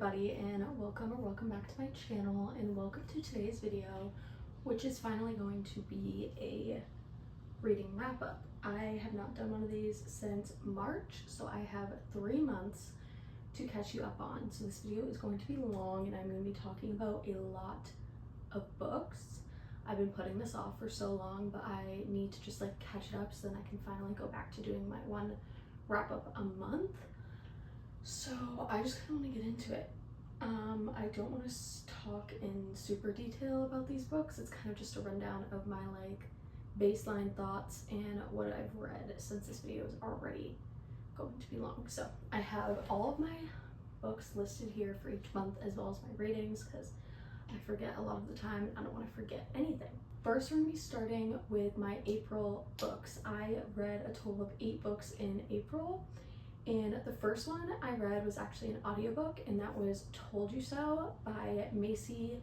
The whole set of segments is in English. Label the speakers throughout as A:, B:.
A: everybody, and welcome back to my channel, and welcome to today's video, which is finally going to be a reading wrap-up. I have not done one of these since March, so I have 3 months to catch you up on. So this video is going to be long, and I'm going to be talking about a lot of books. I've been putting this off for so long, but I need to just like catch it up so then I can finally go back to doing my one wrap-up a month. So I just kind of want to get into it. I don't want to talk in super detail about these books. It's kind of just a rundown of my like baseline thoughts and what I've read, since this video is already going to be long. So I have all of my books listed here for each month, as well as my ratings, because I forget a lot of the time. I don't want to forget anything. First, we're going to be starting with my April books. I read a total of 8 books in April. And the first one I read was actually an audiobook, and that was Told You So by Macy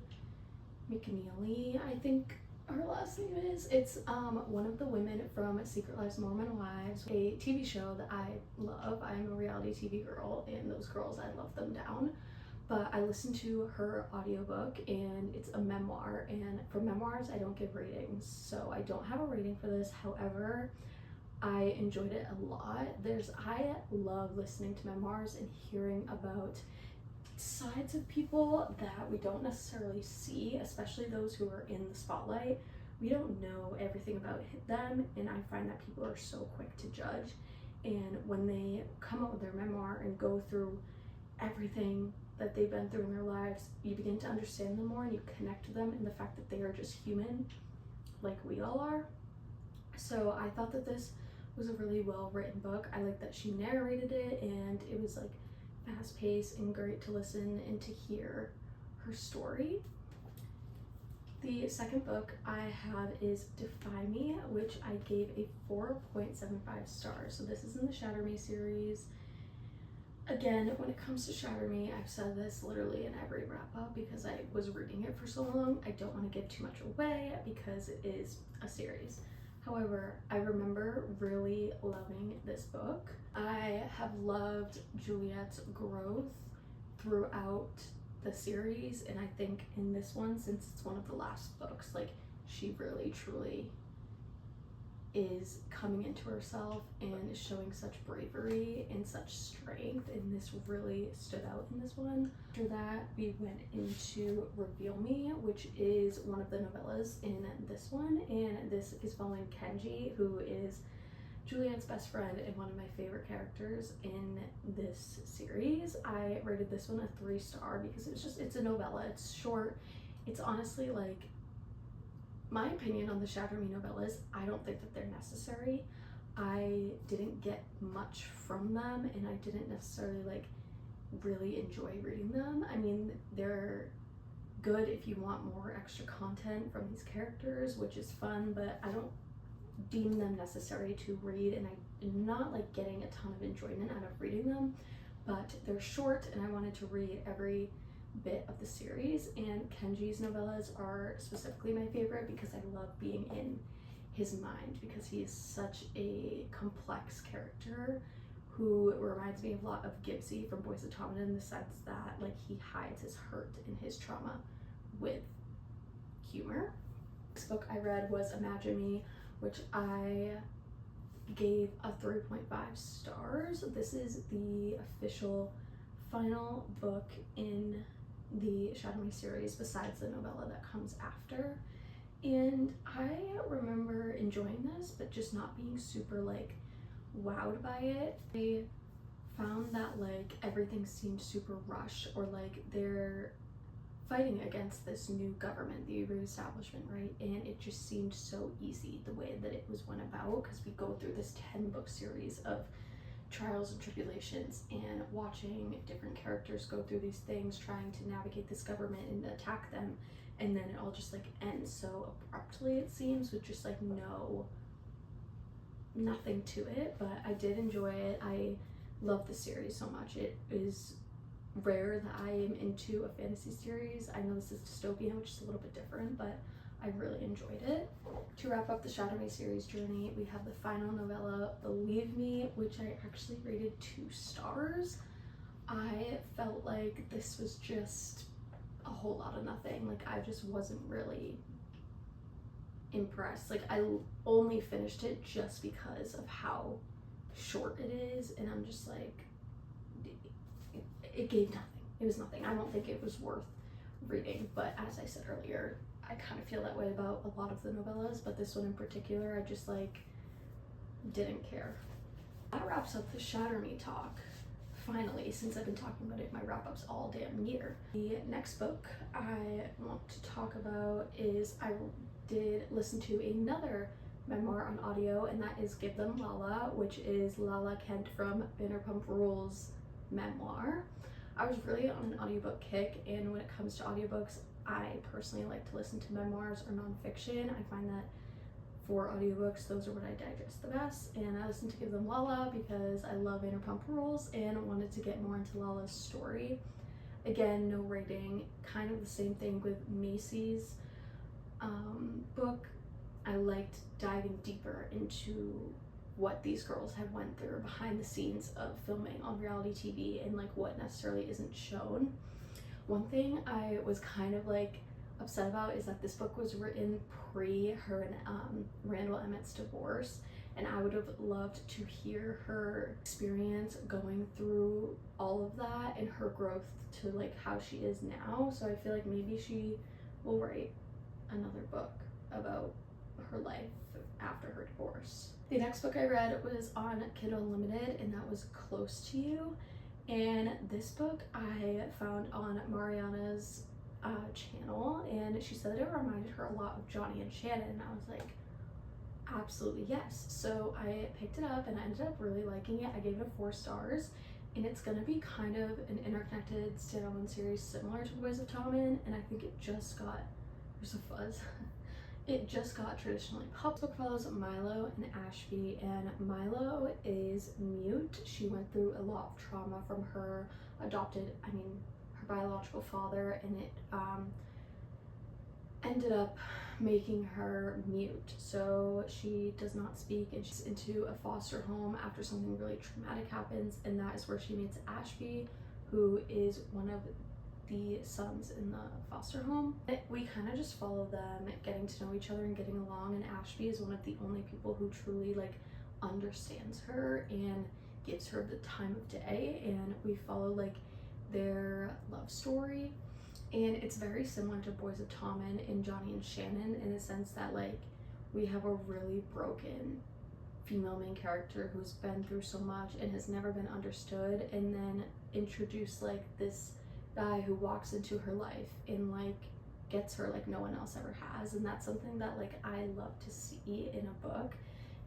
A: McNeely, I think her last name is. It's one of the women from Secret Lives of Mormon Wives, a TV show that I love. I'm a reality TV girl, and those girls, I love them down. But I listened to her audiobook, and it's a memoir, and for memoirs I don't give ratings, so I don't have a rating for this. However, I enjoyed it a lot. I love listening to memoirs and hearing about sides of people that we don't necessarily see, especially those who are in the spotlight. We don't know everything about them, and I find that people are so quick to judge. And when they come out with their memoir and go through everything that they've been through in their lives, you begin to understand them more, and you connect to them in the fact that they are just human like we all are. So I thought that this was a really well written book. I like that she narrated it, and it was like fast paced and great to listen and to hear her story. The second book I have is Defy Me, which I gave a 4.75 stars. So this is in the Shatter Me series. Again, when it comes to Shatter Me, I've said this literally in every wrap up because I was reading it for so long. I don't want to give too much away because it is a series. However, I remember really loving this book. I have loved Juliet's growth throughout the series, and I think in this one, since it's one of the last books, like she really truly is coming into herself and is showing such bravery and such strength, and this really stood out in this one. After that, we went into Reveal Me, which is one of the novellas in this one, and this is following Kenji, who is Juliet's best friend and one of my favorite characters in this series. I rated this one a 3-star because it's a novella. It's short. It's honestly like, my opinion on the Shatter Me novellas, I don't think that they're necessary. I didn't get much from them, and I didn't necessarily like really enjoy reading them. I mean, they're good if you want more extra content from these characters, which is fun, but I don't deem them necessary to read, and I'm not like getting a ton of enjoyment out of reading them. But they're short, and I wanted to read every bit of the series, and Kenji's novellas are specifically my favorite because I love being in his mind, because he is such a complex character who reminds me a lot of Gibbsy from Boys of Tommen, in the sense that like he hides his hurt and his trauma with humor. Next book I read was Imagine Me, which I gave a 3.5 stars. This is the official final book in the Shatter Me series besides the novella that comes after, and I remember enjoying this but just not being super like wowed by it. I found that like everything seemed super rushed, or like they're fighting against this new government, the reestablishment, right? And it just seemed so easy the way that it was went about, because we go through this 10-book series of trials and tribulations and watching different characters go through these things, trying to navigate this government and attack them, and then it all just like ends so abruptly, it seems, with just like nothing to it. But I did enjoy it. I love the series so much. It is rare that I am into a fantasy series. I know this is dystopian, which is a little bit different, but I really enjoyed it. To wrap up the Shatter Me series journey, we have the final novella, Believe Me, which I actually rated 2 stars. I felt like this was just a whole lot of nothing. Like, I just wasn't really impressed. Like, I only finished it just because of how short it is, and I'm just like, it gave nothing. It was nothing. I don't think it was worth reading, but as I said earlier, I kind of feel that way about a lot of the novellas, but this one in particular, I just like didn't care. That wraps up the Shatter Me talk. Finally, since I've been talking about it in my wrap-ups all damn year. The next book I want to talk about is, I did listen to another memoir on audio, and that is Give Them Lala, which is Lala Kent from Vanderpump Rules' memoir. I was really on an audiobook kick, and when it comes to audiobooks, I personally like to listen to memoirs or nonfiction. I find that for audiobooks, those are what I digest the best, and I listened to Give Them Lala because I love Vanderpump Rules and wanted to get more into Lala's story. Again, no rating, kind of the same thing with Macy's book. I liked diving deeper into what these girls have went through behind the scenes of filming on reality TV and like what necessarily isn't shown. One thing I was kind of like upset about is that this book was written pre her and Randall Emmett's divorce, and I would have loved to hear her experience going through all of that and her growth to like how she is now. So I feel like maybe she will write another book about her life after her divorce. The next book I read was on Kindle Unlimited, and that was Close to You. And this book I found on Mariana's channel, and she said that it reminded her a lot of Johnny and Shannon, and I was like, absolutely yes. So I picked it up and I ended up really liking it. I gave it 4 stars, and it's gonna be kind of an interconnected standalone series similar to Boys of Tommen, and I think it just got, there's a fuzz. It just got traditionally published. The book follows Milo and Ashby, and Milo is mute. She went through a lot of trauma from her her biological father, and it ended up making her mute. So she does not speak, and she's into a foster home after something really traumatic happens, and that is where she meets Ashby, who is one of the sons in the foster home. We kind of just follow them getting to know each other and getting along, and Ashby is one of the only people who truly like understands her and gives her the time of day, and we follow like their love story. And it's very similar to Boys of Tommen and Johnny and Shannon in the sense that like we have a really broken female main character who's been through so much and has never been understood, and then introduce like this guy who walks into her life and like gets her like no one else ever has. And that's something that like I love to see in a book,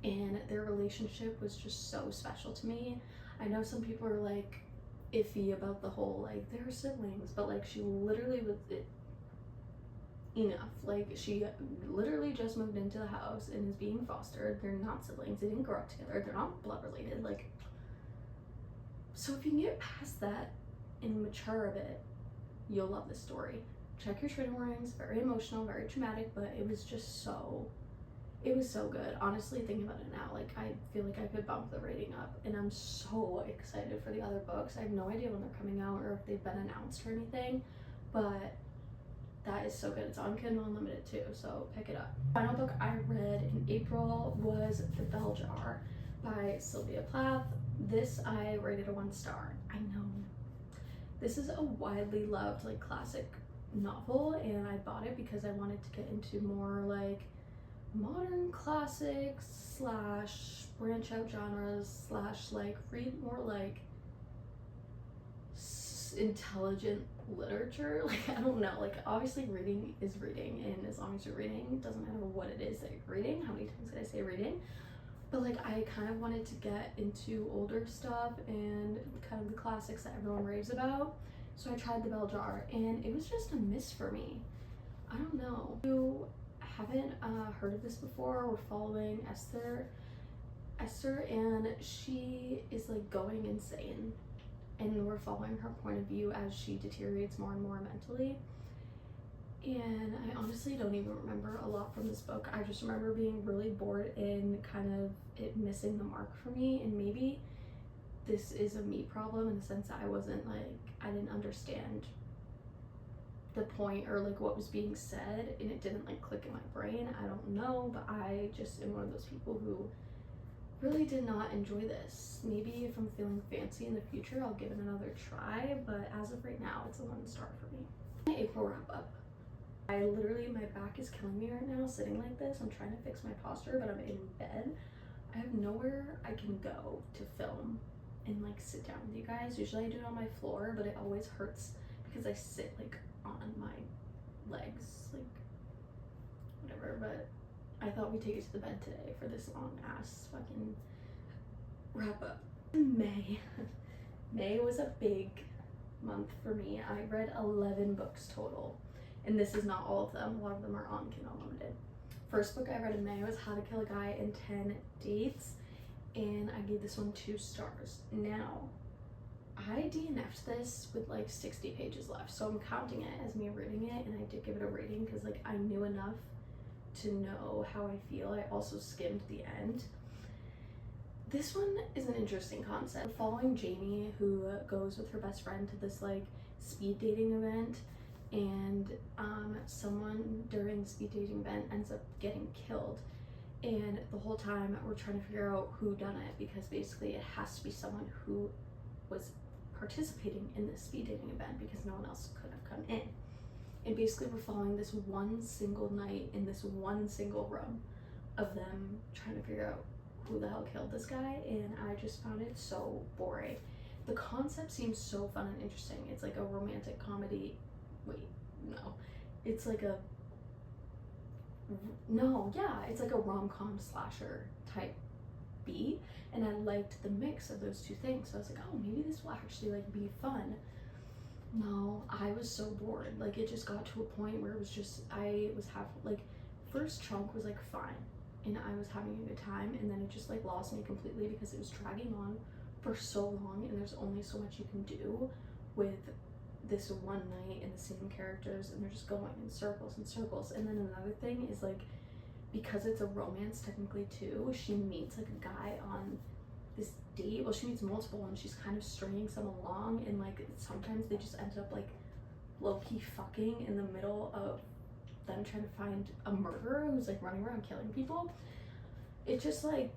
A: and their relationship was just so special to me. I know some people are like iffy about the whole like they're siblings, but like she literally was enough. Like she literally just moved into the house and is being fostered. They're not siblings, they didn't grow up together, they're not blood related. Like, so if you can get past that and mature a bit, you'll love this story. Check your trigger warnings. Very emotional, very traumatic, but it was just so, it was so good. Honestly, thinking about it now, like I feel like I could bump the rating up, and I'm so excited for the other books. I have no idea when they're coming out or if they've been announced or anything, but that is so good. It's on Kindle Unlimited too, so pick it up. The final book I read in April was The Bell Jar by Sylvia Plath. This I rated a 1 star. I know. This is a widely loved like classic novel, and I bought it because I wanted to get into more like modern classics slash branch out genres slash like read more like intelligent literature. Like I don't know, like obviously reading is reading, and as long as you're reading, it doesn't matter what it is that you're reading. How many times did I say reading? But like I kind of wanted to get into older stuff and kind of the classics that everyone raves about. So I tried The Bell Jar, and it was just a miss for me. I don't know. If you haven't heard of this before, we're following Esther, and she is like going insane, and we're following her point of view as she deteriorates more and more mentally. And I honestly don't even remember a lot from this book. I just remember being really bored and kind of it missing the mark for me, and maybe this is a me problem in the sense that I didn't understand the point or like what was being said, and it didn't like click in my brain. I don't know, but I just am one of those people who really did not enjoy this. Maybe if I'm feeling fancy in the future, I'll give it another try, but as of right now, it's a 1 star for me. My April wrap up. My back is killing me right now sitting like this. I'm trying to fix my posture, but I'm in bed. I have nowhere I can go to film and like sit down with you guys. Usually I do it on my floor, but it always hurts because I sit like on my legs, like whatever. But I thought we'd take it to the bed today for this long ass fucking wrap up. May. May was a big month for me. I read 11 books total, and this is not all of them. A lot of them are on Kindle Unlimited. First book I read in May was How to Kill a Guy in 10 Dates, and I gave this one 2 stars. Now, I DNF'd this with like 60 pages left, so I'm counting it as me reading it, and I did give it a rating because like I knew enough to know how I feel. I also skimmed the end. This one is an interesting concept. Following Jamie, who goes with her best friend to this like speed dating event, and someone during the speed dating event ends up getting killed, and the whole time we're trying to figure out who done it, because basically it has to be someone who was participating in this speed dating event because no one else could have come in. And basically we're following this one single night in this one single room of them trying to figure out who the hell killed this guy, and I just found it so boring. The concept seems so fun and interesting. It's like a romantic comedy. Wait, no. It's like a it's like a rom-com slasher type beat, and I liked the mix of those two things. So I was like, oh, maybe this will actually like be fun. No, I was so bored. Like it just got to a point where it was just, I was like first chunk was like fine and I was having a good time, and then it just like lost me completely because it was dragging on for so long, and there's only so much you can do with this one night and the same characters, and they're just going in circles and circles. And then another thing is like, because it's a romance technically too, she meets like a guy on this date. Well, she meets multiple, and she's kind of stringing some along, and like sometimes they just ended up like low-key fucking in the middle of them trying to find a murderer who's like running around killing people. It just like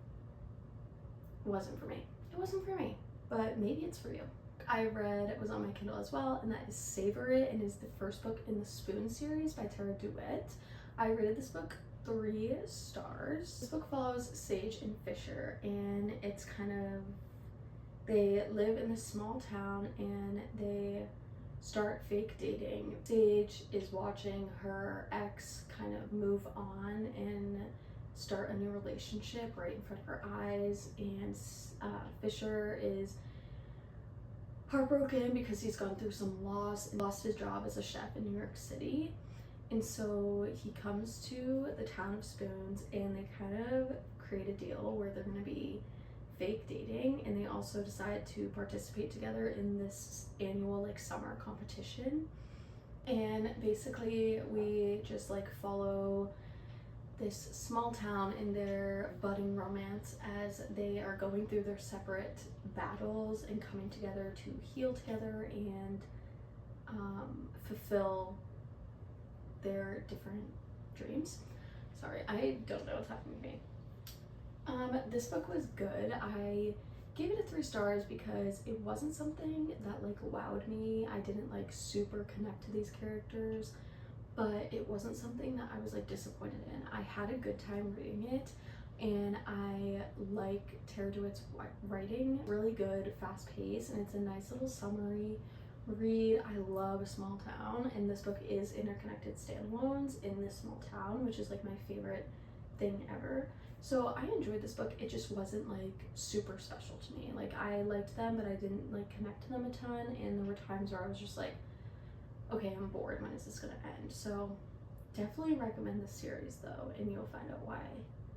A: wasn't for me. It wasn't for me, but maybe it's for you. I read, it was on my Kindle as well, and that is Savor It, and is the first book in the Spoon series by Tara DeWitt. I rated this book 3 stars. This book follows Sage and Fisher, and it's kind of, they live in this small town and they start fake dating. Sage is watching her ex kind of move on and start a new relationship right in front of her eyes, and Fisher is heartbroken because he's gone through some loss and lost his job as a chef in New York City. And so he comes to the town of Spoons, and they kind of create a deal where they're going to be fake dating, and they also decide to participate together in this annual like summer competition. And basically we just like follow this small town in their budding romance as they are going through their separate battles and coming together to heal together and fulfill their different dreams. Sorry, I don't know what's happening to me. This book was good. I gave it a 3 stars because it wasn't something that like wowed me. I didn't like super connect to these characters, but it wasn't something that I was like disappointed in. I had a good time reading it, and I like Tara DeWitt's writing. Really good, fast pace, and it's a nice little summary read. I love a small town, and this book is interconnected standalones in this small town, which is like my favorite thing ever. So I enjoyed this book. It just wasn't like super special to me. Like I liked them, but I didn't like connect to them a ton, and there were times where I was just like, okay, I'm bored, when is this gonna end? So definitely recommend this series though, and you'll find out why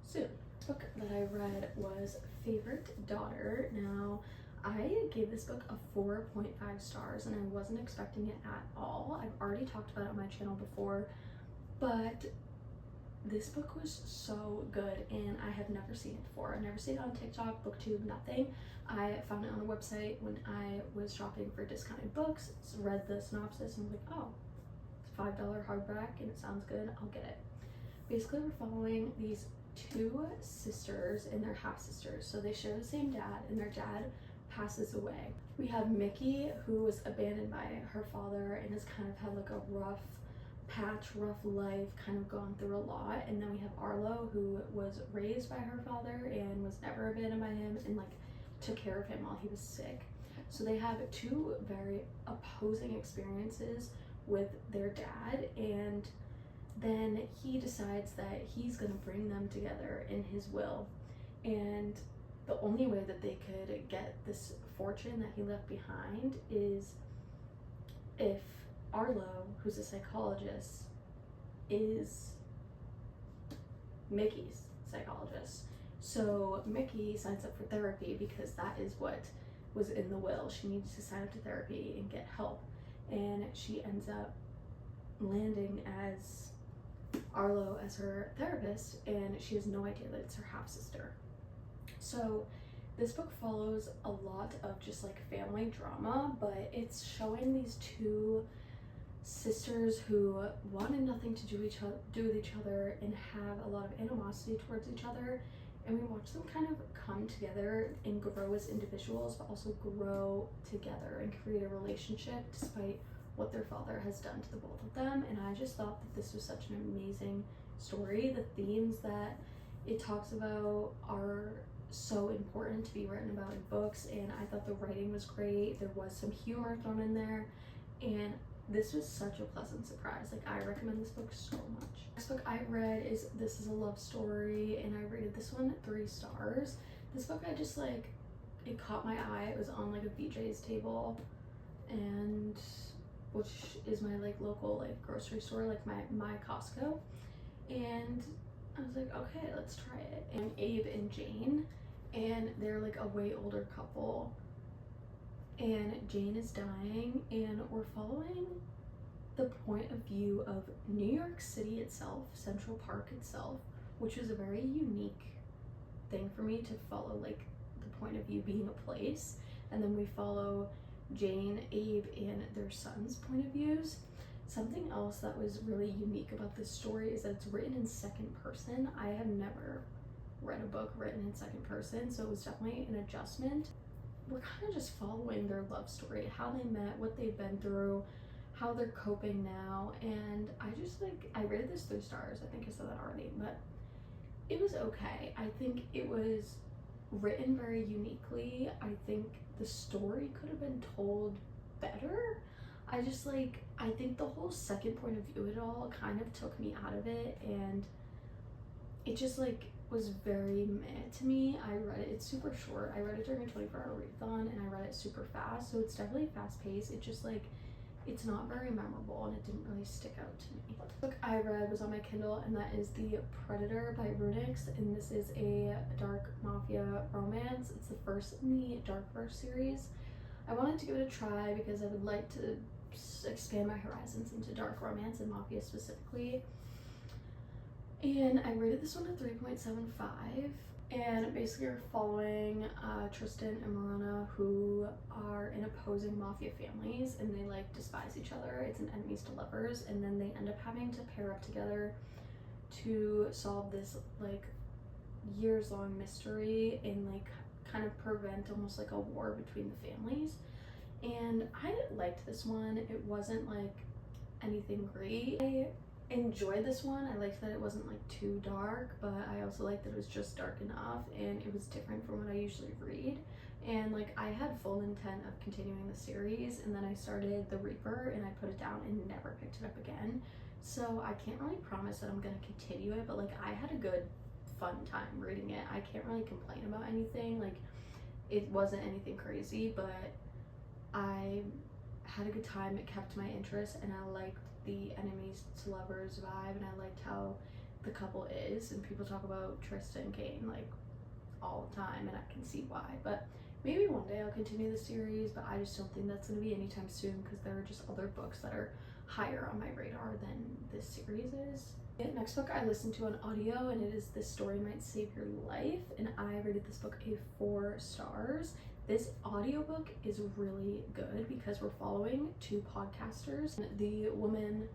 A: soon. The book that I read was Favorite Daughter. Now, I gave this book a 4.5 stars, and I wasn't expecting it at all. I've already talked about it on my channel before, but this book was so good, and I have never seen it before. I've never seen it on TikTok, BookTube, nothing. I found it on a website when I was shopping for discounted books, read the synopsis, and was like, oh, it's $5 hardback, and it sounds good, I'll get it. Basically, we're following these two sisters, and they're half-sisters, so they share the same dad, and their dad passes away. We have Mickey, who was abandoned by her father and has kind of had like a rough life, kind of gone through a lot. And then we have Arlo, who was raised by her father and was never abandoned by him, and like took care of him while he was sick. So they have two very opposing experiences with their dad, and then he decides that he's gonna bring them together in his will. And the only way that they could get this fortune that he left behind is if Arlo, who's a psychologist, is Mickey's psychologist. So Mickey signs up for therapy because that is what was in the will. She needs to sign up to therapy and get help. And she ends up landing as Arlo as her therapist, and she has no idea that it's her half-sister. So this book follows a lot of just like family drama, but it's showing these two sisters who wanted nothing to do with each other and have a lot of animosity towards each other, and we watch them kind of come together and grow as individuals, but also grow together and create a relationship despite what their father has done to the both of them. And I just thought that this was such an amazing story. The themes that it talks about are so important to be written about in books, and I thought the writing was great. There was some humor thrown in there, and this was such a pleasant surprise. Like, I recommend this book so much. Next book I read is This Is a Love Story, and I rated this one 3 stars. This book, I just like, it caught my eye. It was on like a BJ's table, and which is my like local like grocery store, like my Costco, and I was like, okay, let's try it. And Abe and Jane, and they're like a way older couple, and Jane is dying, and we're following the point of view of New York City itself, Central Park itself, which was a very unique thing for me to follow, like the point of view being a place. And then we follow Jane, Abe, and their son's point of views. Something else that was really unique about this story is that it's written in second person. I have never read a book written in second person, so it was definitely an adjustment. We're kind of just following their love story, how they met, what they've been through, how they're coping now, and I rated this 3 stars. I think I said that already, but it was okay. I think it was written very uniquely. I think the story could have been told better. I think the whole second point of view, it all kind of took me out of it, and it just like was very meh to me. I read it, it's super short. I read it during a 24-hour readathon, and I read it super fast, so it's definitely fast paced. It just like, it's not very memorable, and it didn't really stick out to me. The book I read was on my Kindle, and that is The Predator by Runix, and this is a dark mafia romance. It's the first in the Darkverse series. I wanted to give it a try because I would like to expand my horizons into dark romance and mafia specifically. And I rated this one a 3.75. And basically we're following Tristan and Marana, who are in opposing mafia families, and they like despise each other. It's an enemies to lovers, and then they end up having to pair up together to solve this like years-long mystery and like kind of prevent almost like a war between the families. And I liked this one. It wasn't like anything great. I enjoyed this one. I liked that it wasn't like too dark, but I also liked that it was just dark enough, and it was different from what I usually read. And like, I had full intent of continuing the series, and then I started The Reaper and I put it down and never picked it up again. So I can't really promise that I'm gonna continue it, but like, I had a good fun time reading it. I can't really complain about anything. Like, it wasn't anything crazy, but I had a good time. It kept my interest, and I liked the enemies to lovers vibe, and I liked how the couple is. And people talk about Tristan and Kane like all the time, and I can see why. But maybe one day I'll continue the series, but I just don't think that's going to be anytime soon, because there are just other books that are higher on my radar than this series is. The next book I listened to on audio, and it is This Story Might Save Your Life, and I rated this book a 4 stars. This audiobook is really good because we're following 2 podcasters. The woman,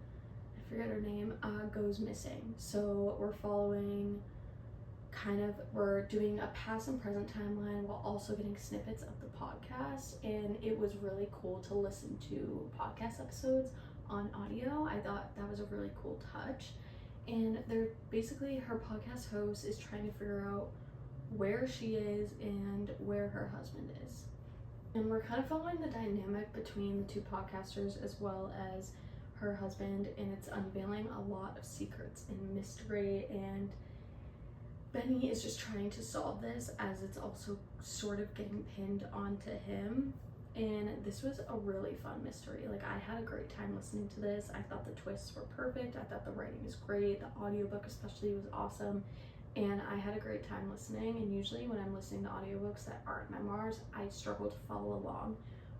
A: I forget her name, goes missing. So we're following we're doing a past and present timeline while also getting snippets of the podcast, and it was really cool to listen to podcast episodes on audio. I thought that was a really cool touch. And they're basically, her podcast host is trying to figure out where she is and where her husband is. And we're kind of following the dynamic between the 2 podcasters as well as her husband, and it's unveiling a lot of secrets and mystery, and Benny is just trying to solve this as it's also sort of getting pinned onto him. And this was a really fun mystery. Like, I had a great time listening to this. I thought the twists were perfect. I thought the writing was great. The audiobook especially was awesome. And I had a great time listening. And usually when I'm listening to audiobooks that aren't memoirs, I struggle to follow along.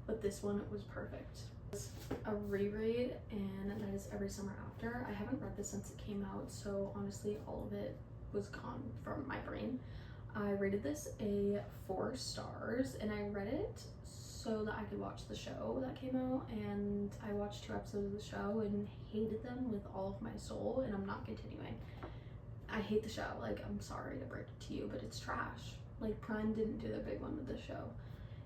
A: But this one was perfect. It's a reread, and that is Every Summer After. I haven't read this since it came out, so honestly all of it was gone from my brain. I rated this a 4 stars, and I read it so that I could watch the show that came out, and I watched 2 episodes of the show and hated them with all of my soul, and I'm not continuing. I hate the show. Like, I'm sorry to break it to you, but it's trash. Like, Prime didn't do their big one with the show,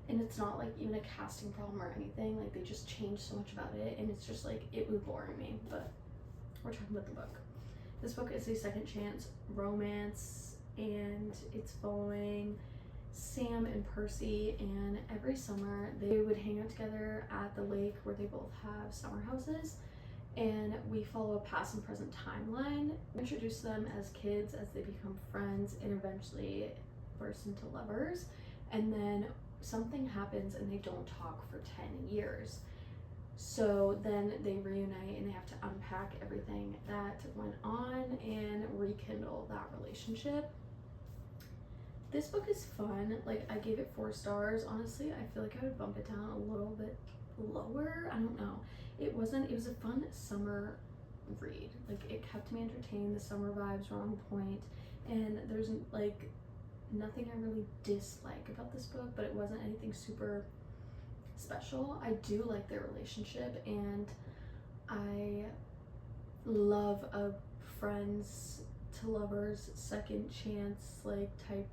A: and it's not like even a casting problem or anything. Like, they just changed so much about it, and it's just like, it was boring me. But we're talking about the book. This book is a second chance romance, and it's following Sam and Percy, and every summer they would hang out together at the lake where they both have summer houses, and we follow a past and present timeline. We introduce them as kids as they become friends and eventually burst into lovers, and then something happens and they don't talk for 10 years. So then they reunite and they have to unpack everything that went on and rekindle that relationship. This book is fun. Like, I gave it 4 stars. Honestly, I feel like I would bump it down a little bit lower. I don't know. It was a fun summer read. Like, it kept me entertained. The summer vibes were on point, and there's like nothing I really dislike about this book, but it wasn't anything super special. I do like their relationship, and I love a friends to lovers second chance like type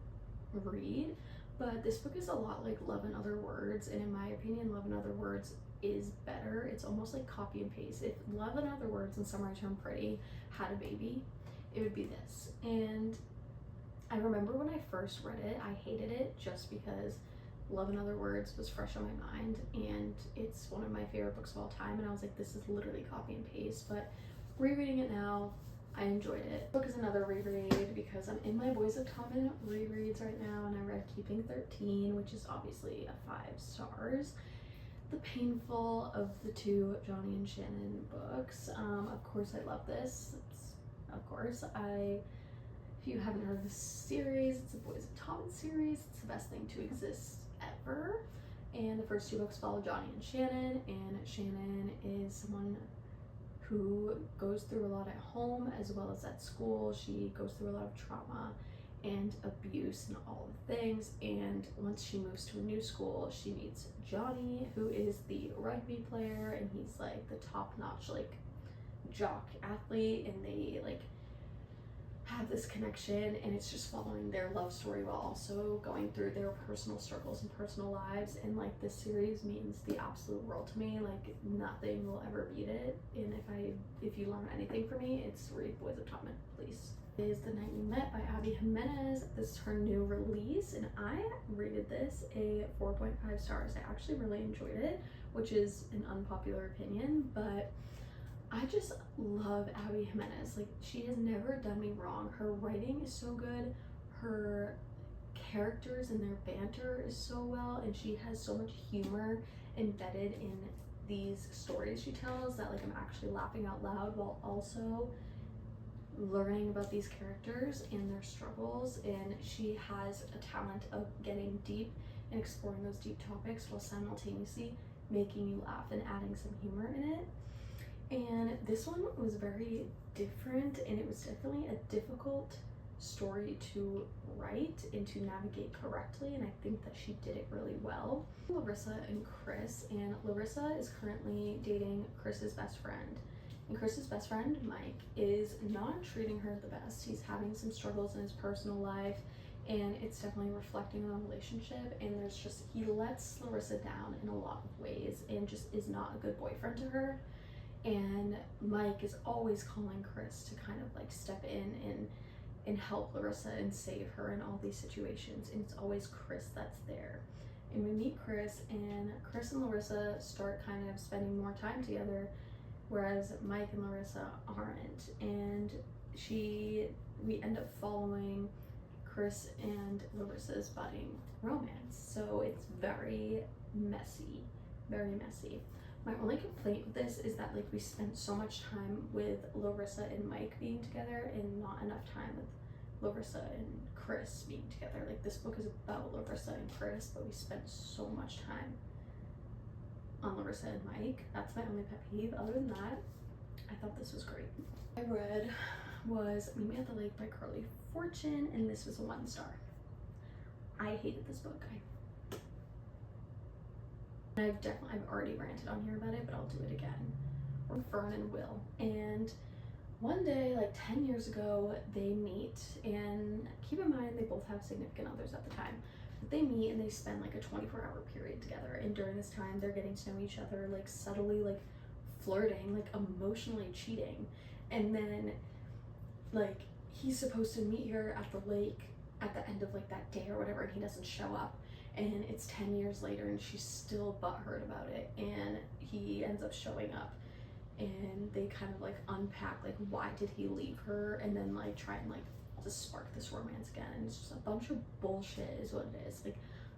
A: read, but this book is a lot like Love in Other Words, and in my opinion Love in Other Words is better. It's almost like copy and paste. If Love in Other Words and Summer I Turned Pretty had a baby, it would be this. And I remember when I first read it, I hated it just because Love in Other Words was fresh on my mind, and it's one of my favorite books of all time, and I was like, this is literally copy and paste. But rereading it now, I enjoyed it. The book is another reread because I'm in my Boys of Tommen rereads right now, and I read Keeping 13, which is obviously a 5 stars. The painful of the 2 Johnny and Shannon books. Of course I love this. If you haven't heard of this series, it's a Boys of Tommen series. It's the best thing to exist ever. And the first 2 books follow Johnny and Shannon is someone who goes through a lot at home as well as at school. She goes through a lot of trauma and abuse and all the things, and once she moves to a new school, she meets Johnny, who is the rugby player, and he's like the top-notch like jock athlete, and they like have this connection, and it's just following their love story while also going through their personal struggles and personal lives. And like, this series means the absolute world to me. Like, nothing will ever beat it, and if you learn anything from me, it's read Boys of Tommen, please. It is The Night We Met by Abby Jimenez. This is her new release, and I rated this a 4.5 stars. I actually really enjoyed it, which is an unpopular opinion, but I just love Abby Jimenez. Like, she has never done me wrong. Her writing is so good. Her characters and their banter is so well, and she has so much humor embedded in these stories she tells that like I'm actually laughing out loud while also learning about these characters and their struggles. And she has a talent of getting deep and exploring those deep topics while simultaneously making you laugh and adding some humor in it. this one was very different, and it was definitely a difficult story to write and to navigate correctly, and I think that she did it really well. Larissa and Chris, and Larissa is currently dating Chris's best friend. And Chris's best friend, Mike, is not treating her the best. He's having some struggles in his personal life, and it's definitely reflecting on the relationship, and he lets Larissa down in a lot of ways and just is not a good boyfriend to her. And Mike is always calling Chris to kind of like step in and help Larissa and save her in all these situations, and it's always Chris that's there. And we meet Chris, and Chris and Larissa start kind of spending more time together, whereas Mike and Larissa aren't. And we end up following Chris and Larissa's budding romance. So it's very messy, very messy. My only complaint with this is that like we spent so much time with Larissa and Mike being together and not enough time with Larissa and Chris being together. Like this book is about Larissa and Chris, but we spent so much time on Larissa and Mike. That's my only pet peeve. Other than that, I thought this was great. I read was Meet Me at the Lake by Carly Fortune, and this was a 1 star. I hated this book. I've already ranted on here about it, but I'll do it again. Or Fern and Will. And one day, like 10 years ago, they meet, and keep in mind they both have significant others at the time. But they meet and they spend like a 24-hour period together, and during this time they're getting to know each other, like subtly like flirting, like emotionally cheating. And then like he's supposed to meet her at the lake at the end of like that day or whatever, and he doesn't show up, and it's 10 years later and she's still butthurt about it, and he ends up showing up, and they kind of like unpack like why did he leave her, and then like try and like to spark this romance again. And it's just a bunch of bullshit is what it is. Like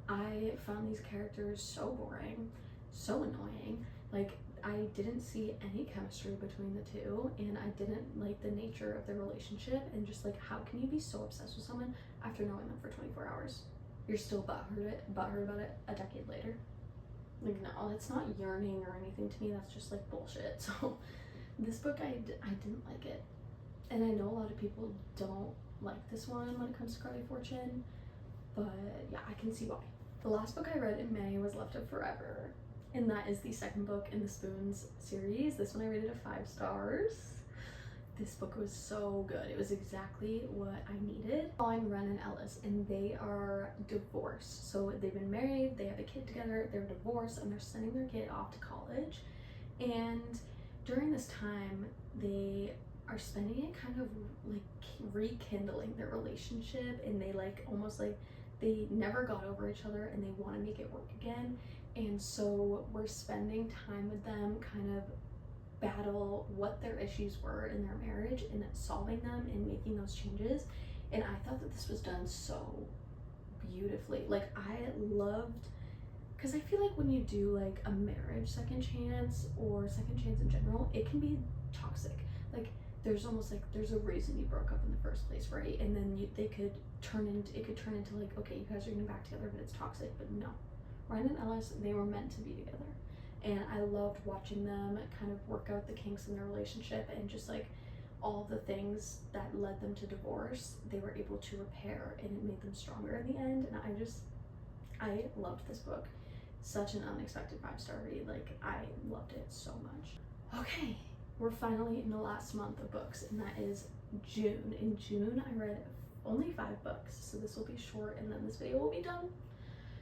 A: I found these characters so boring, so annoying. Like I didn't see any chemistry between the two, and I didn't like the nature of their relationship, and just like how can you be so obsessed with someone after knowing them for 24 hours? You're still butthurt about it a decade later. Like no, that's not yearning or anything to me. That's just like bullshit. So this book, I didn't like it, and I know a lot of people don't like this one when it comes to Carly Fortune, but yeah, I can see why. The last book I read in May was Left of Forever, and that is the second book in the Spoons series. This one I rated a 5 stars. This book was so good. It was exactly what I needed. I'm Ren and Ellis, and they are divorced. So they've been married, they have a kid together, they're divorced, and they're sending their kid off to college. And during this time, they are spending it kind of like rekindling their relationship, and they like almost like they never got over each other and they want to make it work again. And so we're spending time with them, kind of battle what their issues were in their marriage and solving them and making those changes. And I thought that this was done so beautifully. Like I loved, because I feel like when you do like a marriage second chance or second chance in general, it can be toxic. Like there's almost like there's a reason you broke up in the first place, right? And then it could turn into like, okay, you guys are getting back together, but it's toxic. But no, Ryan and Ellis, they were meant to be together. And I loved watching them kind of work out the kinks in their relationship, and just like all the things that led them to divorce, they were able to repair, and it made them stronger in the end. And I loved this book. Such an unexpected 5-star read. Like I loved it so much. Okay, we're finally in the last month of books, and that is June. In June, I read only 5 books, so this will be short, and then this video will be done.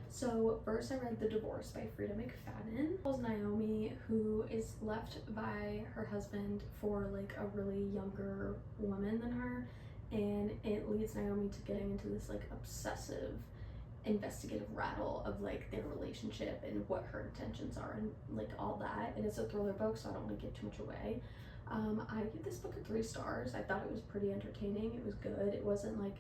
A: So first I read The Divorce by Frida McFadden. It was Naomi, who is left by her husband for like a really younger woman than her, and it leads Naomi to getting into this like obsessive investigative rattle of like their relationship and what her intentions are and like all that. And it's a thriller book, so I don't want to give too much away. I give this book a 3 stars. I thought it was pretty entertaining. It was good. It wasn't like,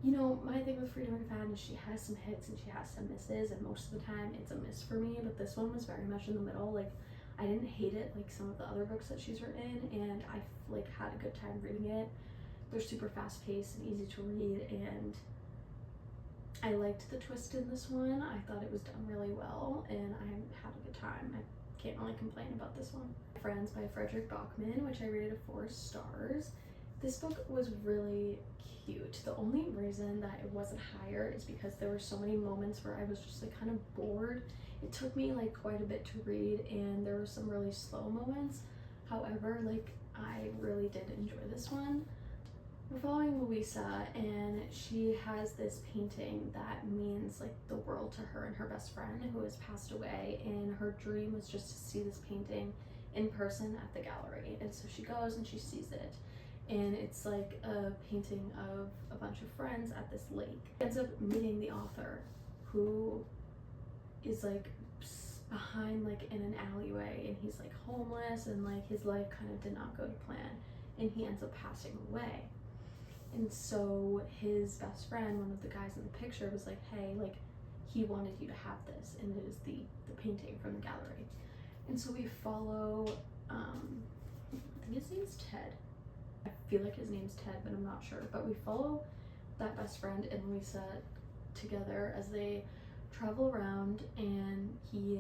A: you know, my thing with Frida McFadden is she has some hits and she has some misses, and most of the time it's a miss for me, but this one was very much in the middle. Like I didn't hate it like some of the other books that she's written, and I like had a good time reading it. They're super fast paced and easy to read, and I liked the twist in this one. I thought it was done really well, and I had a good time. I can't really complain about this one. Friends by Frederick Bachman, which I rated a 4 stars. This book was really cute. The only reason that it wasn't higher is because there were so many moments where I was just like kind of bored. It took me like quite a bit to read, and there were some really slow moments. However, like I really did enjoy this one. We're following Louisa, and she has this painting that means like the world to her and her best friend who has passed away, and her dream was just to see this painting in person at the gallery. And so she goes and she sees it, and it's like a painting of a bunch of friends at this lake. She ends up meeting the author, who is like behind like in an alleyway, and he's like homeless, and like his life kind of did not go to plan, and he ends up passing away. And so his best friend, one of the guys in the picture, was like, hey, like he wanted you to have this, and it is the painting from the gallery. And so we follow I think his name's Ted. I feel like his name's Ted, but I'm not sure. But we follow that best friend and Louisa together as they travel around, and he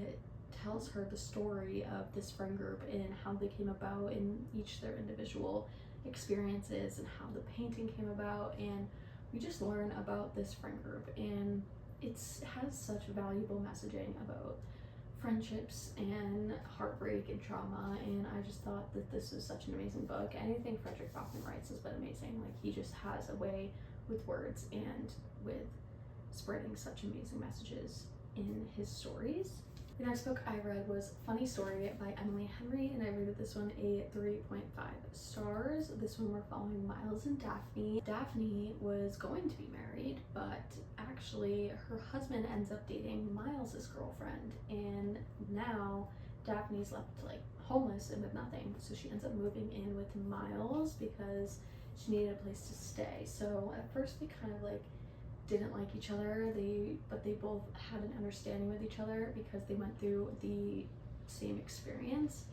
A: tells her the story of this friend group and how they came about in each their individual experiences and how the painting came about. And we just learn about this friend group, and it has such valuable messaging about friendships and heartbreak and trauma, and I just thought that this was such an amazing book. Anything Frederick Bachman writes has been amazing. Like he just has a way with words and with spreading such amazing messages in his stories. The next book I read was Funny Story by Emily Henry, and I rated this one a 3.5 stars. This one we're following Miles and Daphne. Daphne was going to be married, but actually her husband ends up dating Miles's girlfriend, and now Daphne's left like homeless and with nothing, so she ends up moving in with Miles because she needed a place to stay. So at first they kind of like didn't like each other, but they both had an understanding with each other because they went through the same experience,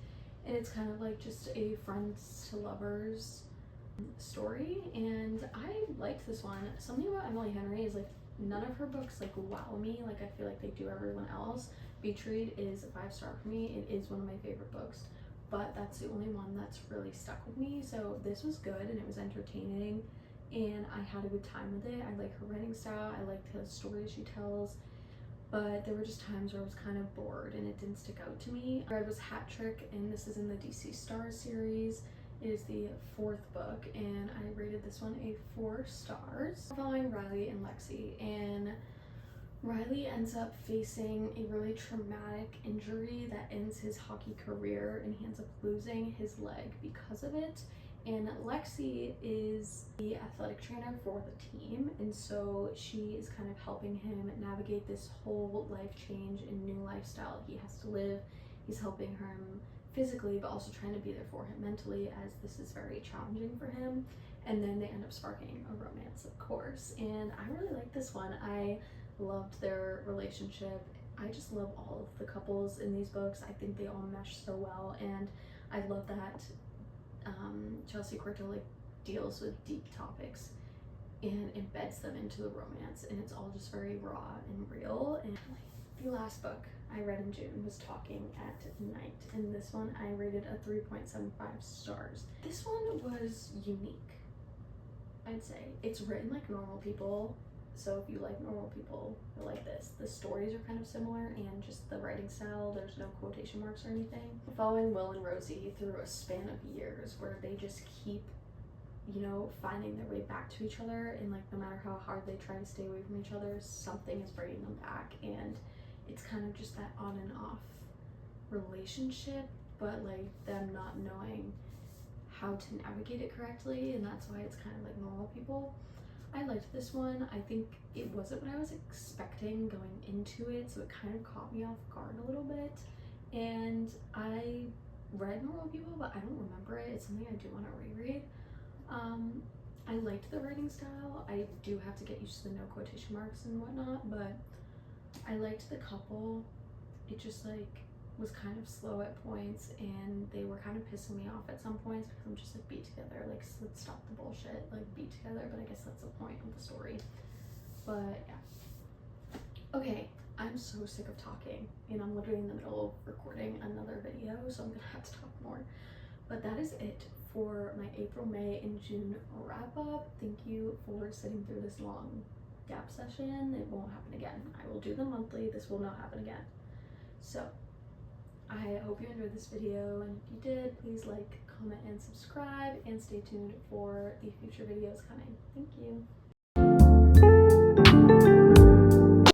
A: and it's kind of like just a friends to lovers story. And I liked this one. Something about Emily Henry is like none of her books like wow me like I feel like they do everyone else. Beach Read is a 5-star for me. It is one of my favorite books, but that's the only one that's really stuck with me. So this was good, and it was entertaining, and I had a good time with it. I like her writing style, I liked the stories she tells, but there were just times where I was kind of bored and it didn't stick out to me. I read was Hat Trick, and this is in the DC Stars series. It is the 4th book, and I rated this one a 4 stars. Following Riley and Lexi, and Riley ends up facing a really traumatic injury that ends his hockey career, and he ends up losing his leg because of it. And Lexi is the athletic trainer for the team, and so she is kind of helping him navigate this whole life change and new lifestyle he has to live. He's helping him physically, but also trying to be there for him mentally, as this is very challenging for him. And then they end up sparking a romance, of course. And I really like this one. I loved their relationship. I just love all of the couples in these books. I think they all mesh so well, and I love that Chelsea Quarto like deals with deep topics and embeds them into the romance, and it's all just very raw and real. And the last book I read in June was Talking at Night, and this one I rated a 3.75 stars. This one was unique, I'd say. It's written like normal people, so if you like normal people, you'll like this. The stories are kind of similar, and just the writing style, there's no quotation marks or anything. Following Will and Rosie through a span of years where they just keep, you know, finding their way back to each other, and like no matter how hard they try to stay away from each other, something is bringing them back, and it's kind of just that on and off relationship, but like them not knowing how to navigate it correctly, and that's why it's kind of like normal people. I liked this one. I think it wasn't what I was expecting going into it, so it kind of caught me off guard a little bit. And I read Normal People, but I don't remember it. It's something I do want to reread. I liked the writing style. I do have to get used to the no quotation marks and whatnot, but I liked the couple. It just like was kind of slow at points, and they were kind of pissing me off at some points because I'm just like, be together, like let's stop the bullshit, like be together. But I guess that's the point of the story. But yeah. Okay, I'm so sick of talking, and I'm literally in the middle of recording another video, so I'm gonna have to talk more. But that is it for my April, May, and June wrap up. Thank you for sitting through this long gap session. It won't happen again. I will do them monthly. This will not happen again. So I hope you enjoyed this video, and if you did, please like, comment, and subscribe, and stay tuned for the future videos coming. Thank you.